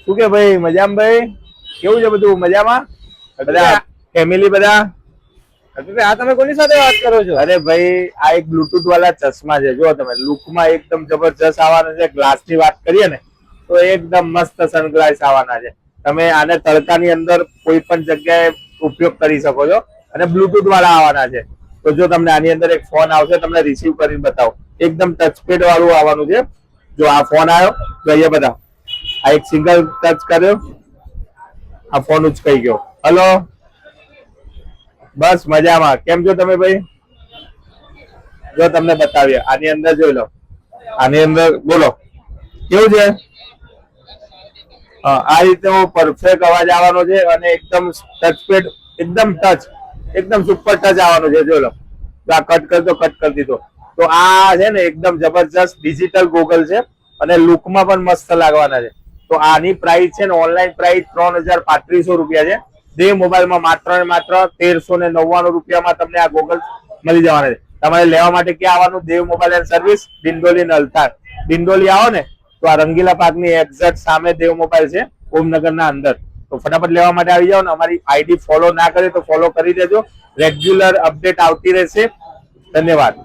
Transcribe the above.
શું કે ભાઈ મજામાં ભાઈ? કેવું છે બધું મજામાં? બધા ફેમિલી બધા? આ તમે કોની સાથે વાત કરો છો? અરે ભાઈ આ એક બ્લુટૂથ વાળા ચશ્મા છે, જો તમે લુકમાં એકદમ જબરજસ્ત આવવાના છે. ગ્લાસ ની વાત કરીએ ને તો એકદમ મસ્ત સનગ્લાસ આવવાના છે. તમે આને તડકાની અંદર કોઈ પણ જગ્યાએ ઉપયોગ કરી શકો છો અને બ્લુટૂથ વાળા આવવાના છે. તો જો તમને આની અંદર એક ફોન આવશે, તમને રિસીવ કરીને બતાવો. એકદમ ટચપેડ વાળું આવવાનું છે. જો આ ફોન આવ્યો તો અહીંયા બધા આ એક સિંગલ ટચ કર્યો, આ ફોન ઉચકાઈ ગયો. હલો, બસ મજામાં. કેમ છો તમે ભાઈ? જો તમને બતાવીએ આની અંદર જોઈ લો. આની અંદર બોલો કેવું છે? આ રીતે પરફેક્ટ અવાજ આવવાનો છે અને એકદમ ટચપેડ, એકદમ ટચ, એકદમ સુપર ટચ આવવાનું છે. જોઈ લો. આ કટ કરતો, કટ કરી દીધો. તો આ છે ને એકદમ જબરજસ્ત ડિજિટલ ગોગલ છે અને લુકમાં પણ મસ્ત લાગવાના છે. તો આની પ્રાઇસ છે ને ઓનલાઈન પ્રાઇસ 3,3500 રૂપિયા છે. દેવ મોબાઈલમાં માત્ર ને માત્ર 1,399 રૂપિયામાં તમને આ ગોગલ મળી જવાના છે. તમારે લેવા માટે ક્યાં આવવાનું? Dev mobile and service, Dindoli Nalthan. Dindoli આવો ને તો આ રંગીલા પાર્કની એક્ઝેક્ટ સામે દેવ મોબાઈલ છે, ઓમનગરના અંદર. તો ફટાફટ લેવા માટે આવી જાઓ ને. અમારી આઈડી ફોલો ના કરે તો ફોલો કરી દેજો. રેગ્યુલર અપડેટ આવતી રહેશે. ધન્યવાદ.